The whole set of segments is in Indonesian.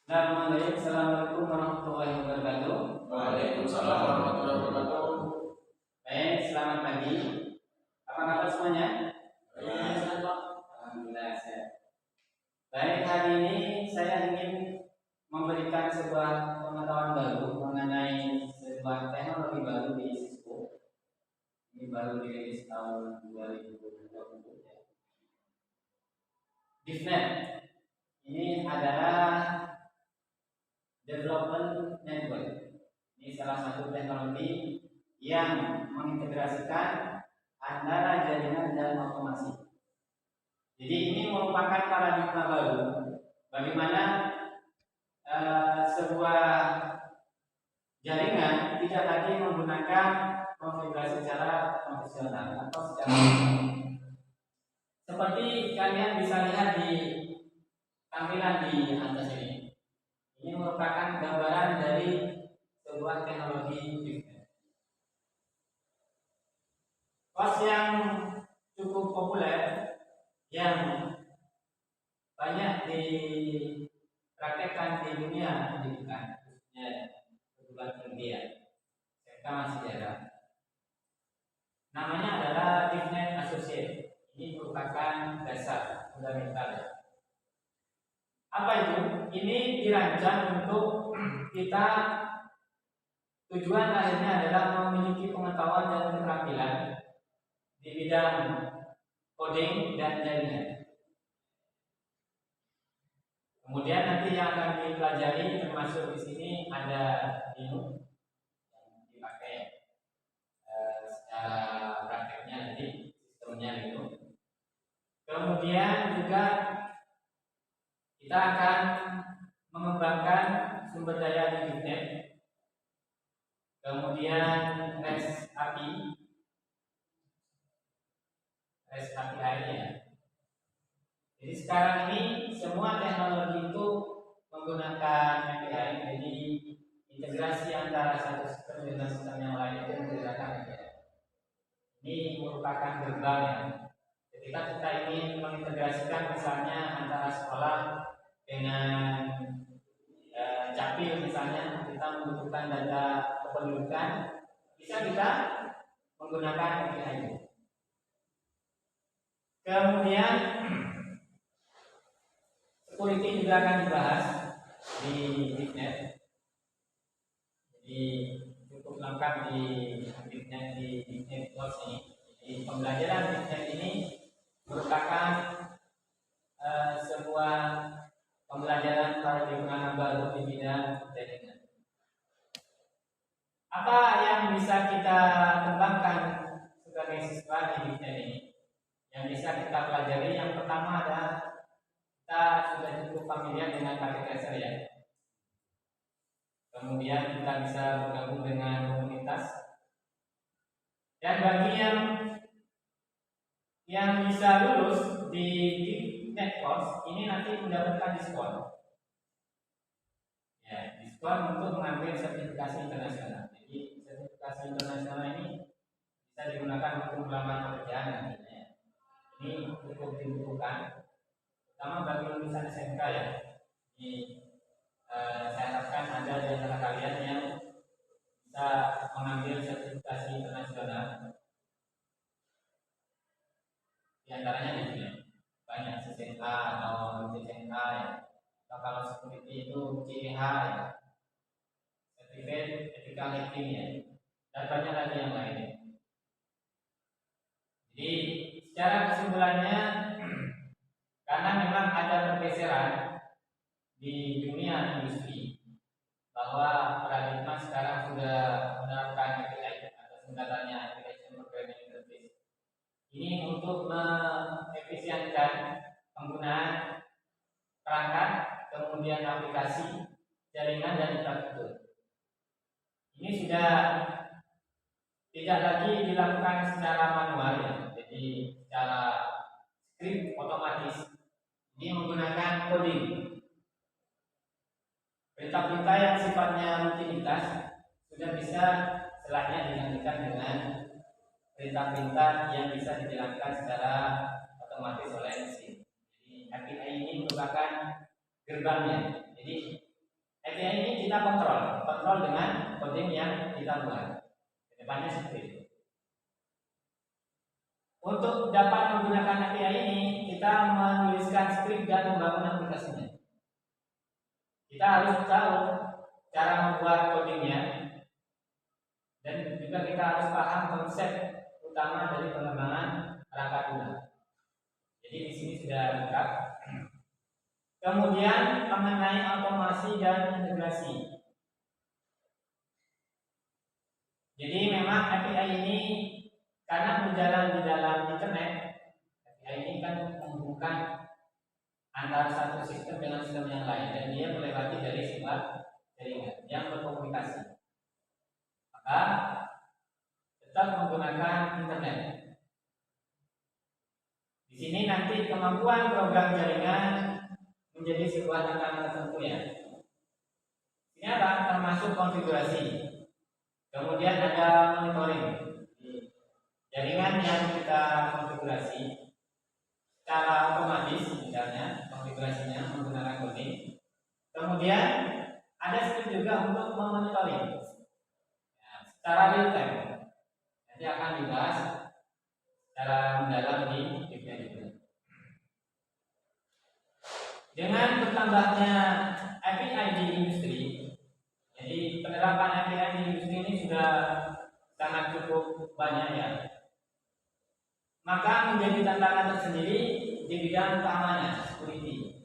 Assalamualaikum warahmatullahi wabarakatuh. Waalaikumsalam warahmatullahi wabarakatuh. Baik, selamat pagi. Apa kabar semuanya? Baik. Alhamdulillah sehat. Baik, hari ini saya ingin memberikan sebuah pengetahuan baru mengenai sebuah teknologi baru di Cisco. Ini baru dirilis tahun 2020 ya. DiffNet. Ini adalah Development Network. Ini salah satu teknologi yang mengintegrasikan antara jaringan dan otomasi. Jadi ini merupakan paradigma baru bagaimana sebuah jaringan tidak lagi menggunakan konfigurasi secara konvensional atau secara seperti kalian bisa lihat di tampilan di atas ini. Ini merupakan gambaran dari sebuah teknologi DiffNet. Kos yang cukup populer yang banyak dipraktekkan di dunia pendidikan, khususnya perguruan tinggi ya, serta sejarah. Namanya adalah DiffNet Associate. Ini merupakan dasar fundamental. Apa itu? Ini dirancang untuk kita, tujuan akhirnya adalah memiliki pengetahuan dan keterampilan di bidang coding dan jaringan. Kemudian nanti yang akan dipelajari termasuk di sini ada Linux yang dipakai secara prakteknya nanti sistemnya Linux. Kemudian juga kita akan mengembangkan sumber daya di DiffNet. Kemudian REST API ya. Jadi sekarang ini semua teknologi itu menggunakan API. Jadi integrasi antara satu sistem dengan sistem yang lain itu menggunakan API. Ini merupakan gerbang ya. Ketika kita ingin mengintegrasikan misalnya antara sekolah dengan capil misalnya, kita membutuhkan data kependudukan, bisa kita menggunakan API. Kemudian security juga akan dibahas di DiffNet. Jadi cukup lengkap di DiffNet di DiffNet course ini. Jadi pembelajaran DiffNet ini merupakan sebuah pembelajaran paradigma baru di bidang jaringan. Apa yang bisa kita kembangkan sebagai siswa di DiffNet ini? Yang bisa kita pelajari yang pertama adalah kita sudah cukup familiar dengan paket tracer ya. Kemudian kita bisa bergabung dengan komunitas. Dan bagi yang bisa lulus di DiffNet course ini nanti mendapatkan diskon. Ya, diskon untuk mengambil sertifikasi internasional. Jadi sertifikasi internasional ini bisa digunakan untuk melamar pekerjaan nantinya. Ini cukup dibutuhkan, terutama bagi lulusan SMK ya. Ini saya harapkan ada di antara kalian yang bisa mengambil sertifikasi internasional. Di antaranya di sini banyak CCNA atau CCNA ya. Atau kalau security itu CEH ya, Certificate Ethical Hacking ya, dan banyak lagi yang lain. Jadi secara kesimpulannya, karena memang ada pergeseran di dunia industri bahwa paradigma sekarang sudah menerapkan API atau singkatannya Application Programming Interface. Ini untuk mengefisienkan penggunaan perangkat, kemudian aplikasi, jaringan dan infrastruktur. Ini sudah tidak lagi dilakukan secara manual ya. Jadi secara script otomatis. Ini menggunakan coding. Perintah-perintah yang sifatnya rutinitas sudah bisa setelahnya digantikan dengan perintah-perintah yang bisa dijalankan secara otomatis oleh mesin. Jadi API ini merupakan gerbangnya. Jadi API ini kita kontrol dengan coding yang kita buat. Kedepannya seperti itu. Untuk dapat menggunakan API ini, kita menuliskan skrip dan membangun aplikasinya. Kita harus tahu cara membuat codingnya, dan juga kita harus paham konsep utama dari pengembangan perangkat lunak. Jadi di sini sudah lengkap. Kemudian mengenai otomasi dan integrasi. Jadi memang API ini karena berjalan di dalam internet, API ini kan menghubungkan antara satu sistem dengan sistem yang lain, dan dia melewati dari sebuah jaringan yang berkomunikasi. Maka tetap menggunakan internet. Di sini nanti kemampuan program jaringan menjadi sebuah tantangan tertentu ya. Ini apa? Termasuk konfigurasi. Kemudian ada monitoring. Jaringan yang kita konfigurasi secara otomatis, misalnya konfigurasinya menggunakan coding. Kemudian ada skill juga untuk memonitoring secara real time. Nanti akan dibahas secara mendalam di video ini. Dengan bertambahnya API di industri, jadi penerapan API di industri ini sudah sangat cukup banyak ya. Maka menjadi tantangan tersendiri di bidang keamanan, security.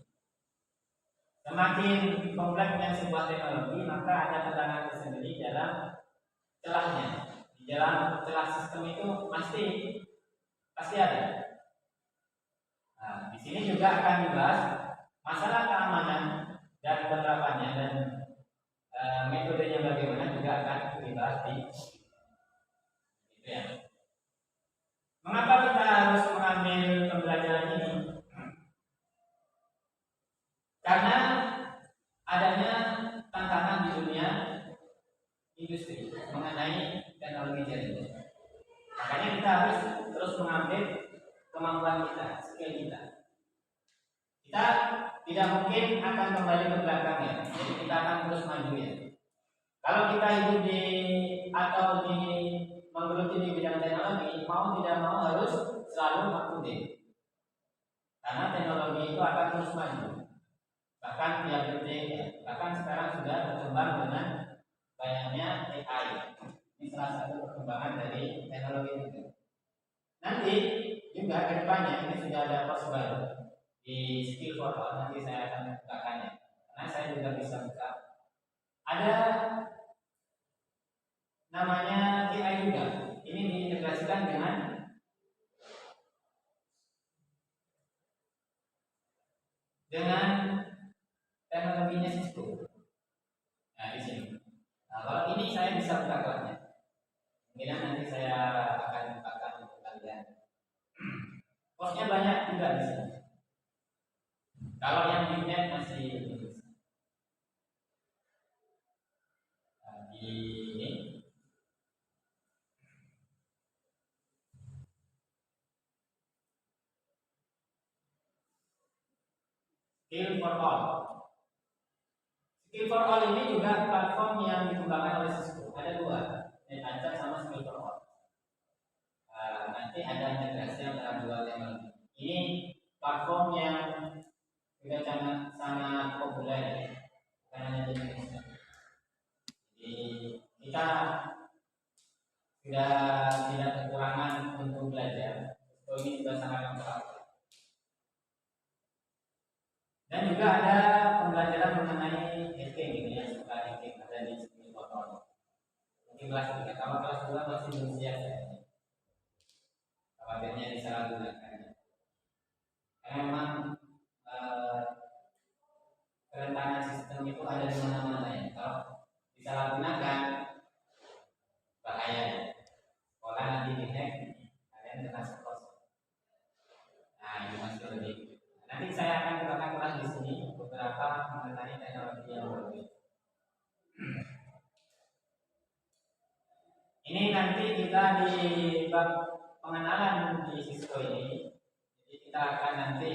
Semakin kompleksnya sebuah teknologi, maka ada tantangan tersendiri dalam celahnya. Di dalam celah sistem itu pasti ada. Nah, di sini juga akan dibahas masalah keamanan dan penerapannya, dan metodenya bagaimana juga akan dibahas di itu ya. Mengapa kita harus mengambil pembelajaran ini? Karena adanya tantangan di dunia industri mengenai teknologi jaringan. Makanya kita harus terus mengambil kemampuan kita, skill kita. Kita tidak mungkin akan kembali ke belakang ya. Jadi kita akan terus maju ya. Kalau kita hidup menggeluti di bidang teknologi, mau tidak mau harus selalu up to date. Karena teknologi itu akan terus maju. Bahkan tiap detik, bahkan sekarang sudah berkembang dengan banyaknya AI. Ini salah satu perkembangan dari teknologi itu. Nanti juga ke depannya ini sudah ada course baru di Skill for All. Nanti saya akan membukakannya. Karena saya juga bisa buka. Ada namanya AI juga. Ini diintegrasikan dengan teknologinya Cisco. Nah di sini. Nah kalau ini saya bisa buka kelasnya. Mungkin nanti saya akan bukakan untuk kalian. Course-nya banyak juga di sini. Kalau yang di net masih bisa. Nah, di ini. Skill for All. Skill for All ini juga platform yang dikembangkan oleh Cisco. Ada dua, NetAnca sama Skill for All. Nanti ada integrasi antara dua teknologi. Ini platform yang sudah sangat populer ya, bukan hanya di Indonesia. Jadi kita sudah tidak kekurangan untuk belajar. Ini sudah sangat lengkap. Dan juga ada pembelajaran mengenai hacking ini yang suka hacking ada di Skill for All. Mungkin kelas 3, kalau kelas 2 masih belum siap ya. Khawatirnya disalahgunakan. Karena memang kerentanan sistem itu ada di mana-mana ya. Kalau disalahgunakan bahaya. Sekolah nanti dihack, kalian kena skor. Nah ini masih lebih. Nanti saya akan bukakan kelas di sini beberapa mengenai teknologi yang berbeda. Ini nanti kita di bab pengenalan di Cisco ini. Jadi kita akan nanti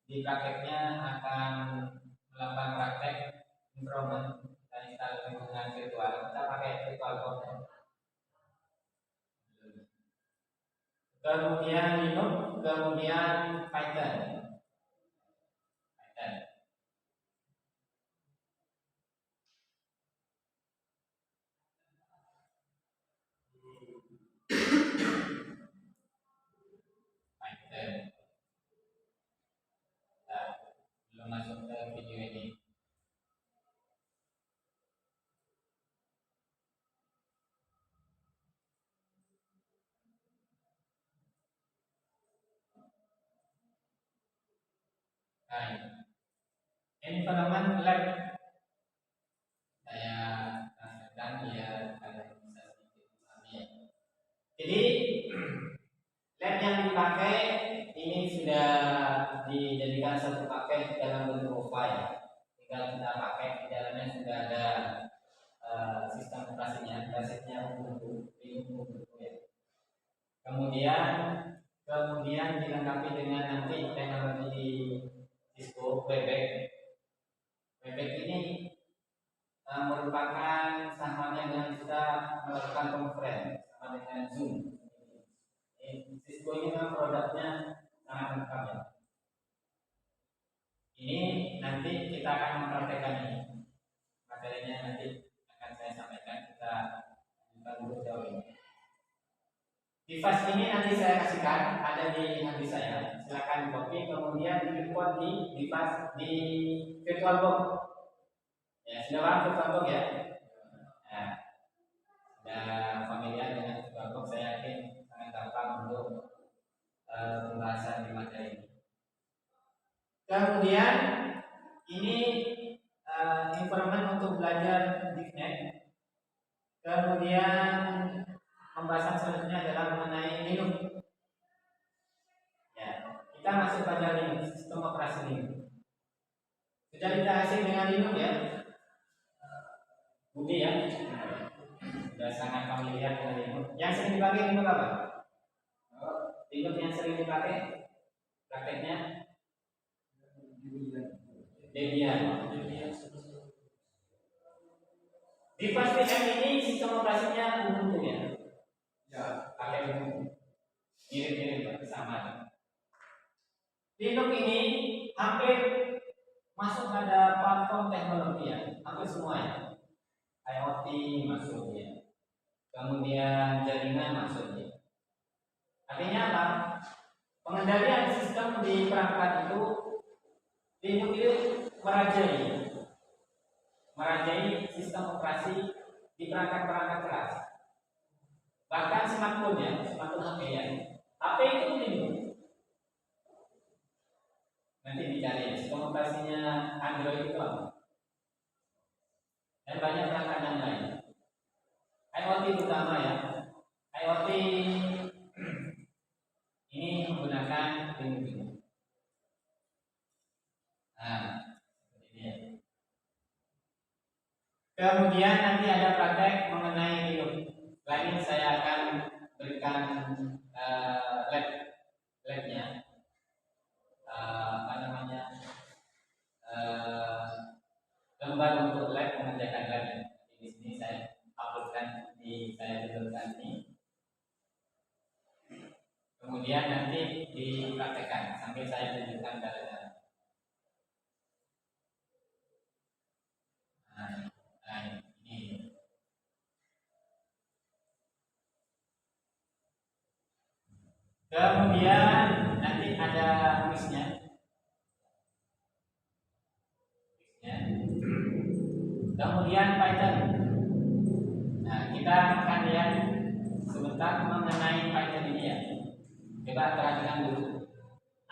di prakteknya akan melakukan praktek environment, kita install lingkungan virtual, kita pakai virtual code. Kemudian Linux, kemudian Python. Nah, belum masuk ke video ini. Nah, environment lab saya transferkan biar kalian bisa sedikit memahami ya. Jadi lab yang dipakai ini sudah dijadikan satu paket dalam bentuk file. Tinggal kita pakai, di dalamnya sudah ada sistem operasinya, basisnya Ubuntu, ya. Kemudian dilengkapi dengan nanti teknologi Cisco Webex. Webex ini merupakan samanya dengan kita melakukan conference sama dengan Zoom. Cisco ini memang produknya sangat lengkap ya. Ini nanti kita akan mempraktekkan ini. Materinya nanti akan saya sampaikan, kita dulu jauh ini. Device ini nanti saya kasihkan, ada di handi saya. Silakan copy, kemudian di-import di device di VirtualBox. Ya, sudah paham VirtualBox ya? Nah, sudah familiar dengan VirtualBox, saya yakin sangat gampang untuk pembahasan di materi ini. Kemudian ini environment untuk belajar DiskNet. Kemudian pembahasan selanjutnya adalah mengenai Linux. Ya, kita masuk pada Linux, sistem operasi Linux. Sudah kita asing dengan Linux ya? Budi ya? Sudah sangat familiar dengan Linux. Yang sering dipakai Linux apa? Linux yang sering dipakai prakteknya Debian. Di pasti ini sistem operasinya Ubuntu ya? Ya, pakai Ubuntu. Mirip-mirip sama. Linux ini hampir masuk pada platform teknologi ya, hampir semua ya. IoT masuk ya. Kemudian jaringan masuk ya. Artinya apa? Pengendalian sistem di perangkat itu Linux itu merajai sistem operasi di perangkat-perangkat keras. Bahkan smartphone ya, smartphone HP ya. HP itu Linux. Nanti dicari sistem operasinya Android itu apa? Dan banyak perangkat yang lain. IoT utama ya. IoT ini menggunakan Linux. Nah, ini ya. Kemudian nanti ada praktek mengenai Linux. Lain saya akan berikan labnya. Gambar untuk lab mengerjakan lab. Di sini saya uploadkan saya tuliskan ini. Kemudian nanti dipraktekkan sambil saya tunjukkan caranya. Nah, ini. Kemudian nanti ada kuisnya. Kemudian Python. Nah, kita akan lihat sebentar mengenai Python ini ya. Coba perhatikan dulu.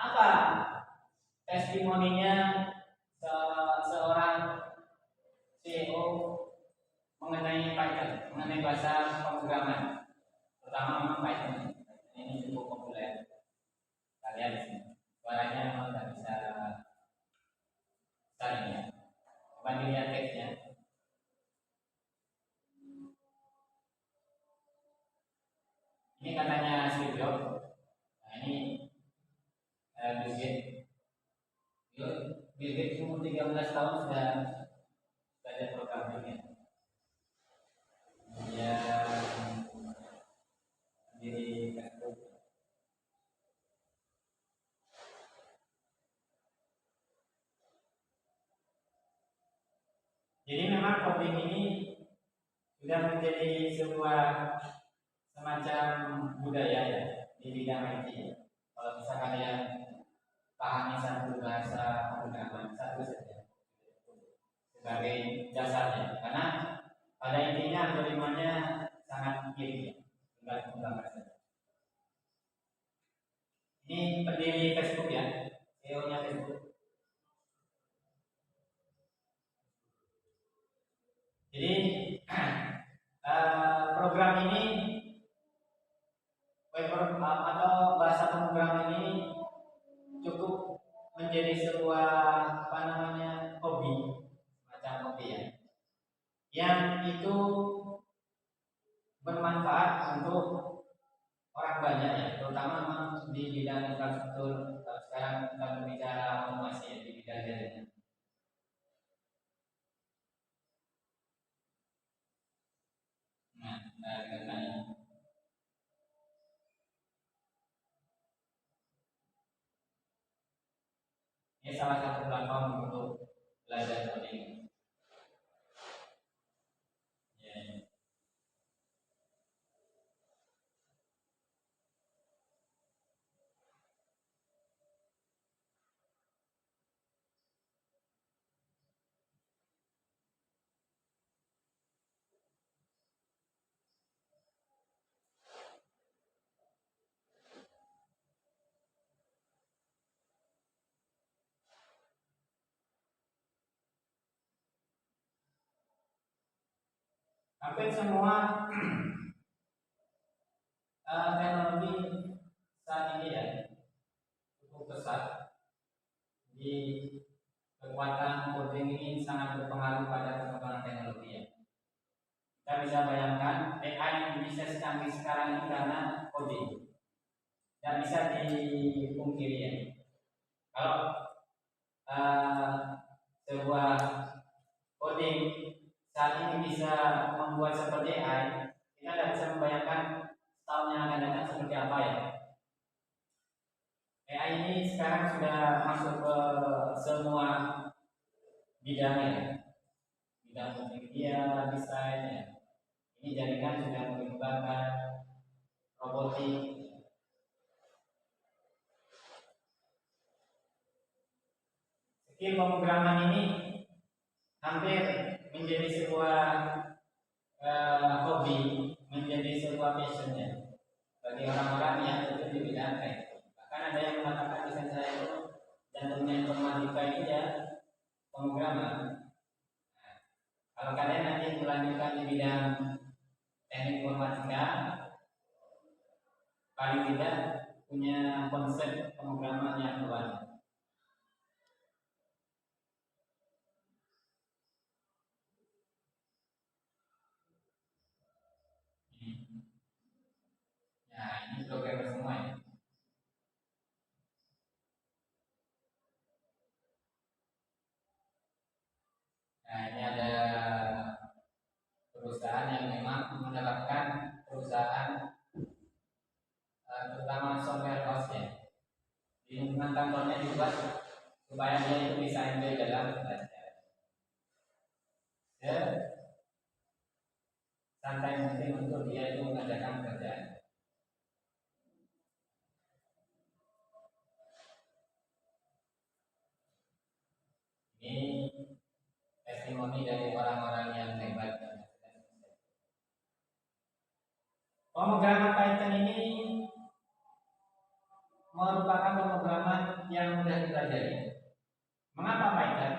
Apa testimoninya seorang CEO mengenai Python, mengenai bahasa pemrograman, terutama memang Python ini cukup populer. Kita lihat di sini. Suaranya memang tidak bisa besar ya. Coba dilihat teksnya. Ini katanya Steve Jobs. Nah ini Bill Gates umur 13 tahun sudah Jadi memang coding ini sudah menjadi sebuah semacam budaya ya di bidang IT ya. Kalau bisa kalian pahami satu bahasa pemrograman satu saja sebagai dasarnya, karena pada intinya algoritmanya sangat mirip ya, tinggal menggambar saja. Ini pendiri Facebook ya, CEO-nya Facebook. Jadi program ini atau bahasa pemrograman ini cukup menjadi sebuah hobi, macam hobi ya, yang itu bermanfaat untuk orang banyak ya, terutama di bidang infrastruktur. Sekarang kita berbicara otomasi ya, di bidang jaringan. Dengan ini salah satu platform untuk belajar coding. Ya. Hampir semua teknologi saat ini ya cukup besar. Di kekuatan coding ini sangat berpengaruh pada perkembangan teknologi ya. Kita bisa bayangkan AI yang bisa secanggih sekarang ini karena coding. Tidak bisa dipungkiri ya. Kalau sebuah coding saat ini bisa membuat seperti AI, kita tidak bisa membayangkan tahun yang akan datang seperti apa ya. AI ini sekarang sudah masuk ke semua bidang ya, bidang multimedia, desain ya. Ini jaringan sudah mengembangkan robotik. Skill pemrograman ini hampir menjadi sebuah hobi, menjadi sebuah passionnya bagi orang-orang yang terjun di bidang IT. Bahkan ada yang mengatakan desain saya itu jantungnya informatika ini ya pemrograman. Nah, kalau kalian nanti melanjutkan di bidang teknik informatika, paling tidak punya konsep pemrograman yang luas. Nah, ini programmer semua ya. Nah, ini ada perusahaan yang memang menerapkan perusahaan terutama software house ya. Di lingkungan kantornya dibuat supaya dia itu bisa enjoy dalam belajar. Ya, santai mungkin untuk dia itu mengerjakan pekerjaan. Ini testimoni dari orang-orang yang hebat. Pemrograman Python ini merupakan pemrograman yang mudah dipelajari. Mengapa Python?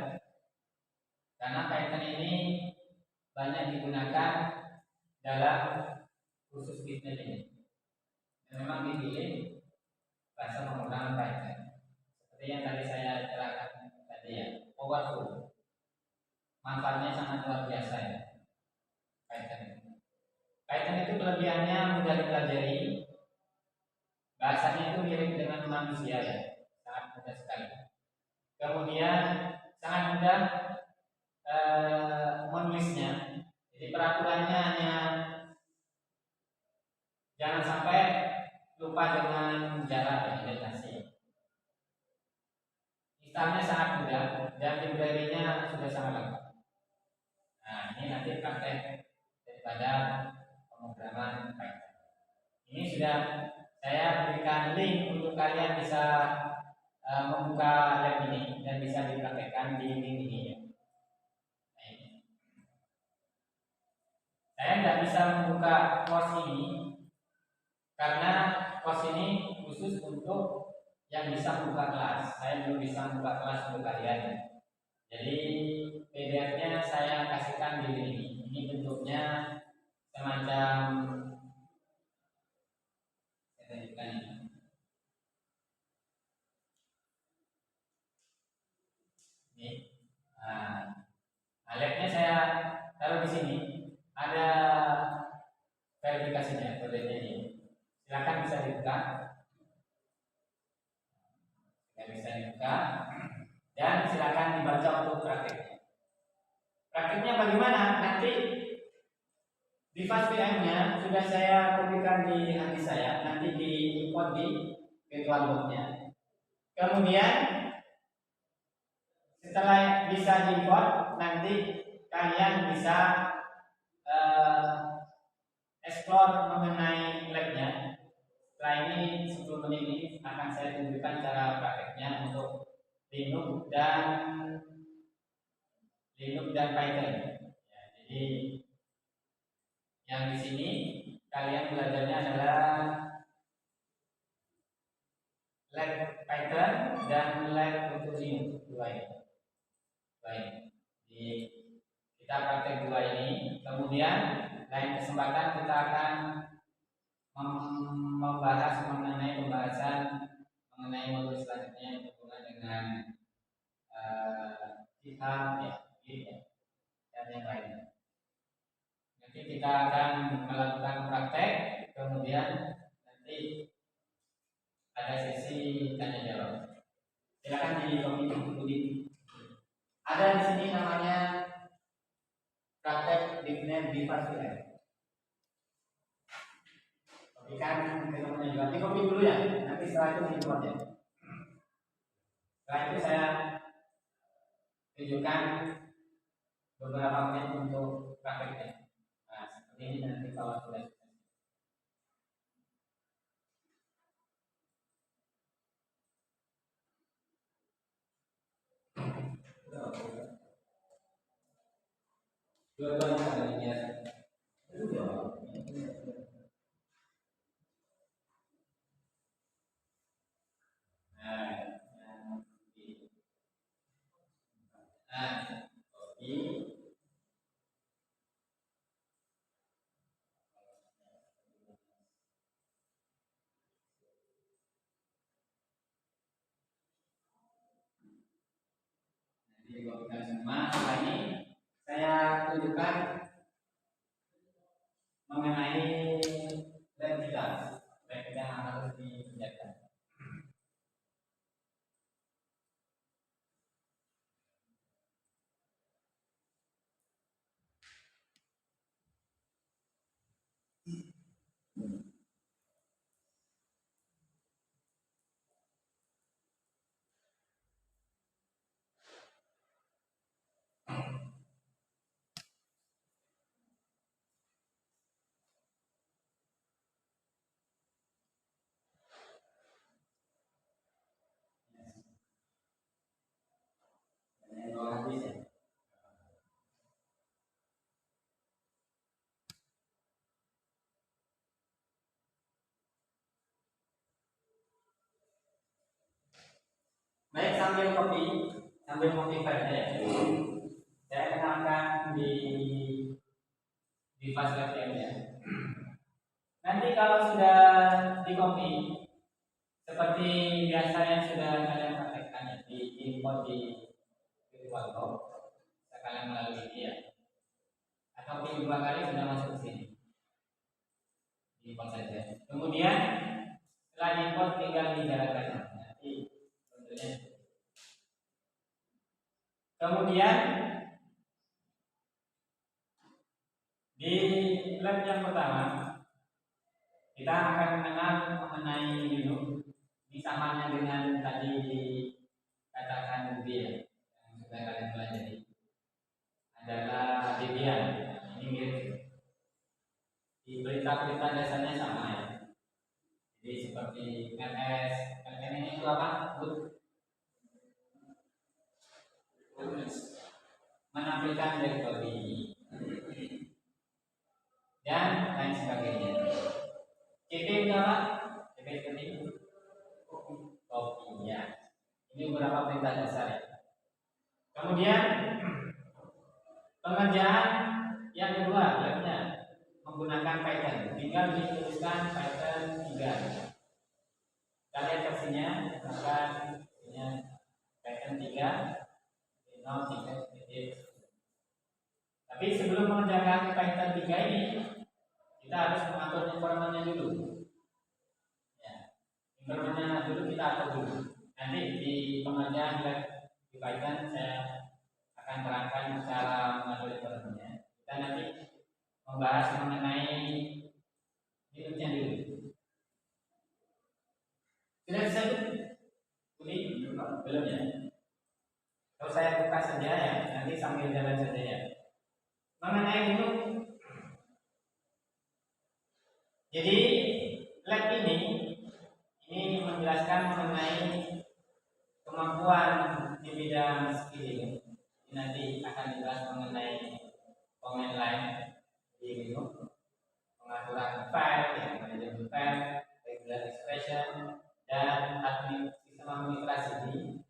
Karena Python ini banyak digunakan dalam khusus bisnis ini. Dan memang dipilih bahasa pemrograman Python. Seperti yang tadi saya jelaskan tadi ya, powerful. Manfaatnya sangat luar biasa ya. Python itu kelebihannya mudah dipelajari. Bahasanya itu mirip dengan manusia ya, sangat mudah sekali. Kemudian sangat mudah menulisnya. Jadi peraturannya hanya jangan sampai lupa dengan jarak indentasi. Instalnya sangat mudah dan library-nya sudah sangat lengkap. praktek daripada pemrograman Python. Ini sudah saya berikan link untuk kalian bisa membuka lab ini dan bisa dipraktekkan di link ini ya. Saya tidak bisa membuka course ini karena course ini khusus untuk yang bisa membuka kelas. Saya belum bisa membuka kelas untuk kalian. Jadi PDF-nya saya kasihkan di link ini. Ini bentuknya semacam saya tunjukkan ini. Ini. Nah, labnya saya taruh di sini. Ada verifikasinya, kodenya ini. Silakan bisa dibuka. Bisa dibuka dan silakan dibaca untuk prakteknya. Prakteknya bagaimana? Nanti di VM-nya sudah saya kopikan di hati saya, nanti diimport di VirtualBox-nya. Kemudian setelah bisa diimport, nanti kalian bisa explore mengenai labnya. Setelah ini 10 menit ini akan saya tunjukkan cara prakteknya untuk Linux dan Python. Ya, jadi yang di sini kalian belajarnya adalah lab Python dan lab untuk Linux dua ini. Baik, jadi kita praktek dua ini. Kemudian lain kesempatan kita akan membahas mengenai modul selanjutnya yang berhubungan dengan GitHub ya, dan yang lainnya. Nanti kita akan melakukan praktek, kemudian nanti ada sesi tanya jawab. Silakan diikuti. Ada di sini namanya praktek Dignet Device. Kopikan ke temannya juga. Dikopi dulu ya. Nanti setelah itu diimport ya. Setelah itu saya tunjukkan beberapa menit untuk prakteknya. Nah, seperti ini nanti kalau sudah selesai. Dua-duanya ada ini ya. Dikopikan semua. Setelah ini saya tunjukkan mengenai lab kita yang harus dikerjakan. Baik, sambil kopi filenya ya. Saya kenalkan di file filenya. Nanti kalau sudah di copy seperti biasa yang sudah kalian praktekkan ya, di import di VirtualBox, kalian melalui ini ya. Atau dua kali sudah masuk ke sini. Import saja. Kemudian setelah import tinggal dijalankan. Nanti bentuknya. Kemudian di lab yang pertama kita akan mengenal mengenai Linux. Ini samanya dengan tadi dikatakan Debian yang sudah kalian pelajari adalah Debian. Ini perintah dasarnya sama ya. Jadi seperti ls, ln ini itu apa? Menampilkan direktori dan lain sebagainya. CP itu apa? CP seperti itu. Kopi ya. Ini beberapa perintah dasar ya. Kemudian pengerjaan yang kedua yaitu menggunakan Python. Tinggal dituliskan Python 3. Kalian versinya menggunakan Python 3 Tapi sebelum mengerjakan Python 3 ini, kita harus mengatur environment-nya dulu. Ya, environment-nya dulu kita atur dulu. Nanti di pengerjaan di Python saya akan terangkan cara mengatur environment-nya. Kita nanti membahas mengenai Linux-nya dulu. Sudah bisa belum ya? Kalau saya buka saja ya, nanti sambil jalan saja ya. Mengenai Linux, jadi lab ini menjelaskan mengenai kemampuan di bidang skill. Nanti akan dibahas mengenai command line di Linux, pengaturan file, ya, manajemen file, regular expression, dan sistem administrasi.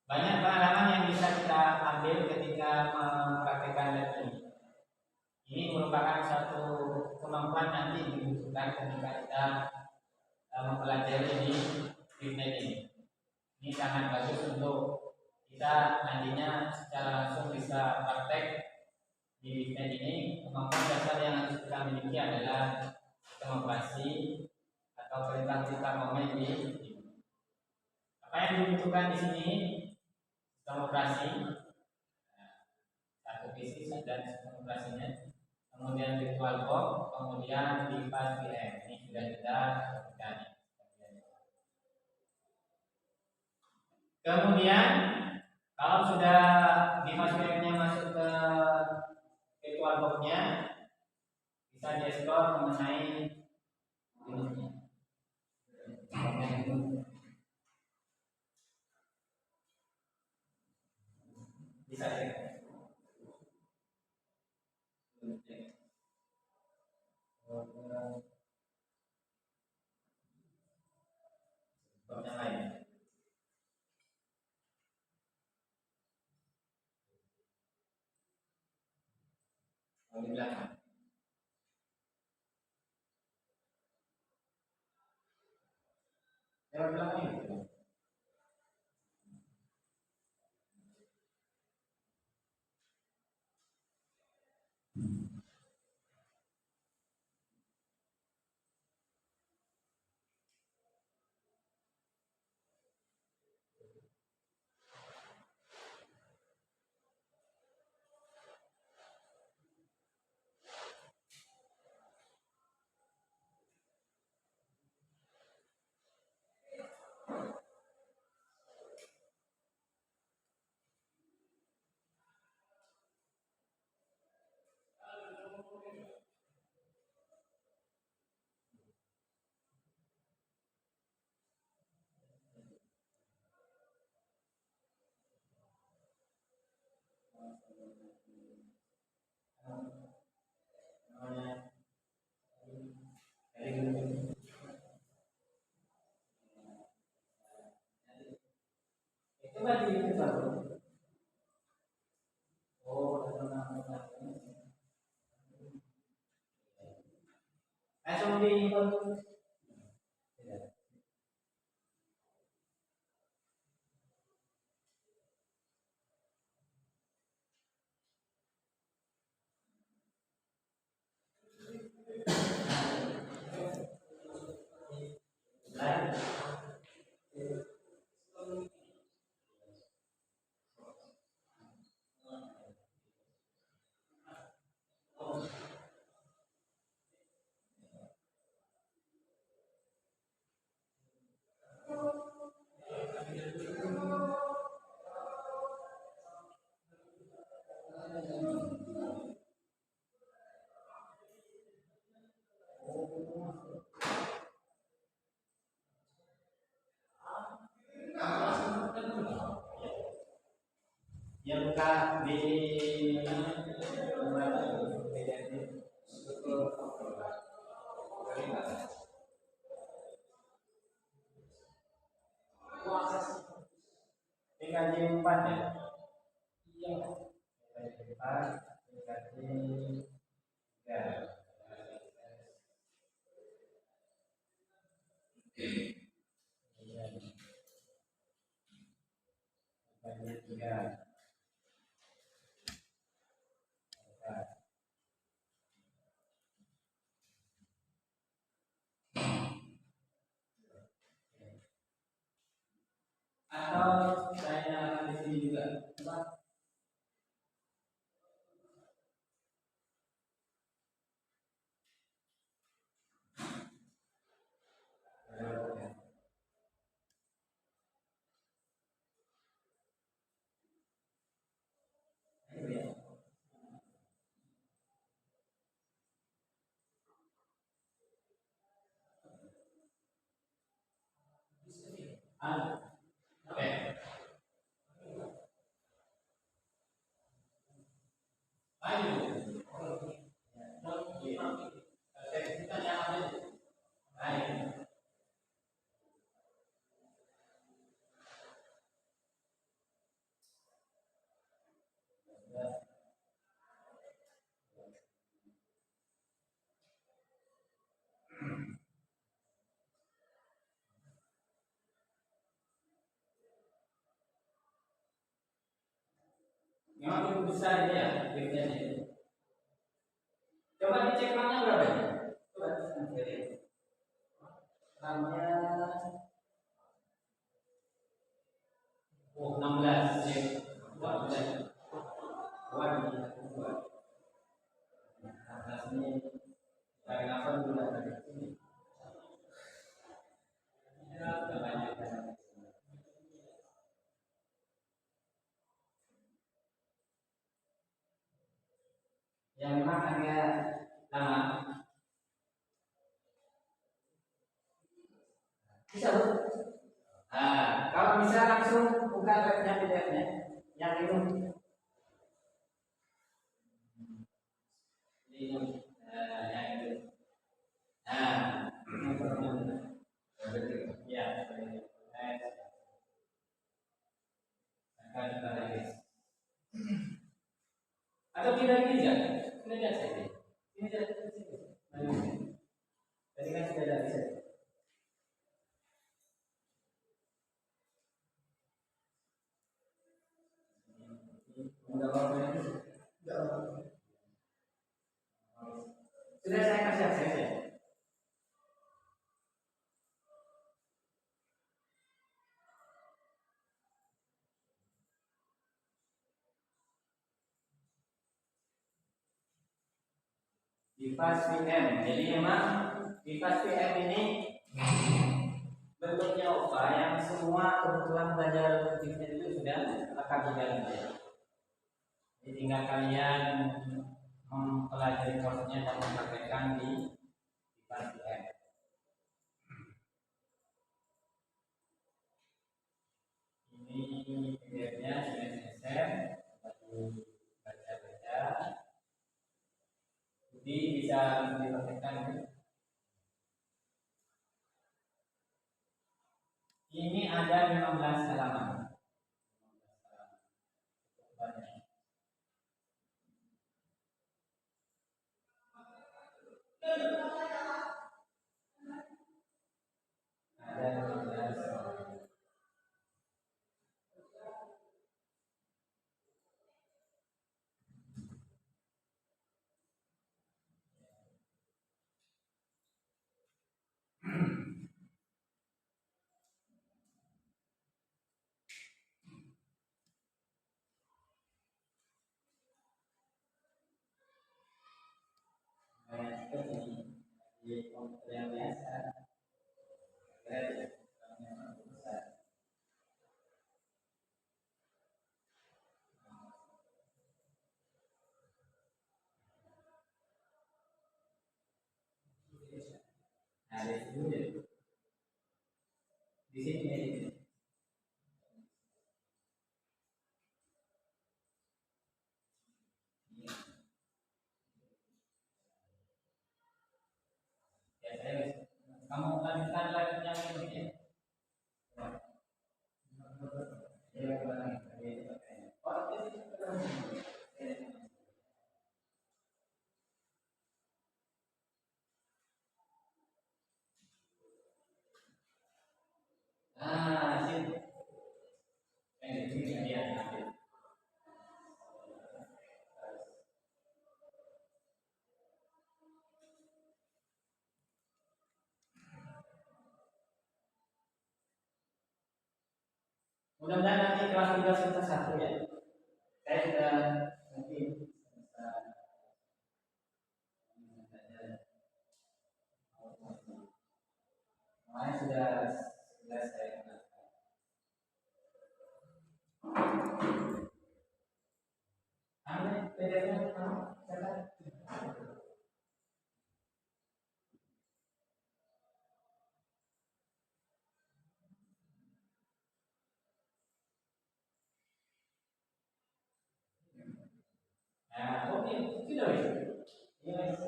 Banyak pengalaman yang bisa kita ambil ketika mempraktekkan lab ini. Ini merupakan satu kemampuan nanti dibutuhkan ketika kita mempelajari di Wiknet ini. Ini sangat bagus untuk kita nantinya secara langsung bisa praktek di Wiknet ini. Kemampuan dasar yang harus kita miliki adalah sistem operasi atau perintah-perintah komen di apa yang dibutuhkan di sini. Sistem operasi, satu PC dan sistem operasinya, kemudian VirtualBox, kemudian device VM. Ini sudah kita sebutkan. Kemudian kalau sudah device VM-nya masuk ke VirtualBox-nya, bisa di-explore mengenai Linux-nya. Bisa ya. Yang lain. Di belakang. Yang belakang itu. Coba dibuka dulu. Oh, langsung di dikaji 4 ya. Iya. Dikaji 4, dikaji 3. Iya. Dikaji 3. Atau saya nyalakan di sini juga. Coba. Oke. Ayo. Kita nyalakan. Ayo. Memang cukup besar ini ya, biasanya. Coba dicek RAM-nya berapa ya? Coba dicek. RAM-nya 16 ya. 12. Buat ini buat. 16 ini dari apa dulu dari sini. Ya, banyak kan. Ya memang agak lama. Bisa bu? Nah, kalau bisa langsung buka webnya PDF-nya yang itu. Ini, yang itu. Nah, ya, akan kita lagi. Atau kita ini aja, kita lihat saja. Ini saja. Tadi kan sudah ada bisa. Sudah saya kasih akses ya. Device VM. Jadi memang device VM ini bentuknya OVA yang semua kebutuhan belajar bisnis itu sudah lengkap di dalamnya. Jadi tinggal kalian mempelajari course-nya dan mempraktekkan di device VM. Ini PDF-nya sudah selesai, baca-baca. Jadi bisa dipraktekkan. Ini ada 15 halaman. Ada 15 halaman. Di komputer yang biasa, nah di sini, di sini. Kamu lanjutkan lagi yang ini. Ah, sip. Ini dia. Mudah-mudahan nanti kelas 3 semester 1 ya. Saya sudah nanti kemarin sudah saya kenalkan. Anda PDF-nya kamu catat. Nah, oke, sudah wis. Iya wis.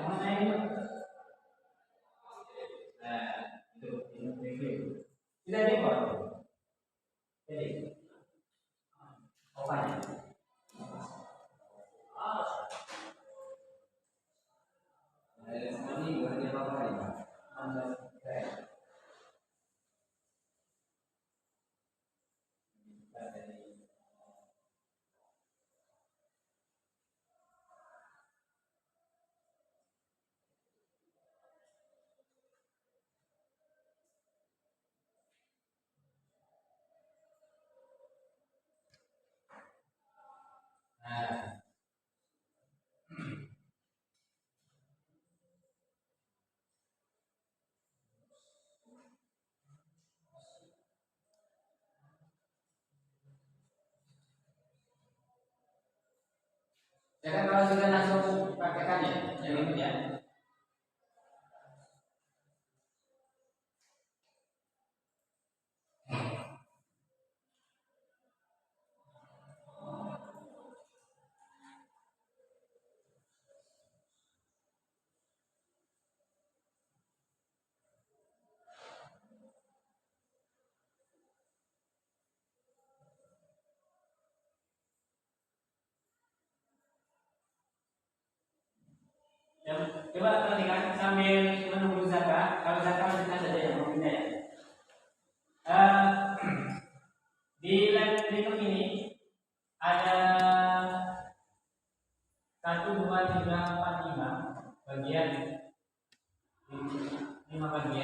Mana ini? Nah, itu review. Sudah dikot. Jadi, apa? Ini berarti apa ya? Nah, jadi kalau sudah langsung praktekkan ya, yang ini ya. Coba perhatikan sambil menunggu Zaka. Kalau Zaka lanjutkan saja ya, mungkinnya ya. Di laptop ini ada 1, 2, 3, 4, 5 bagian, 5 bagian.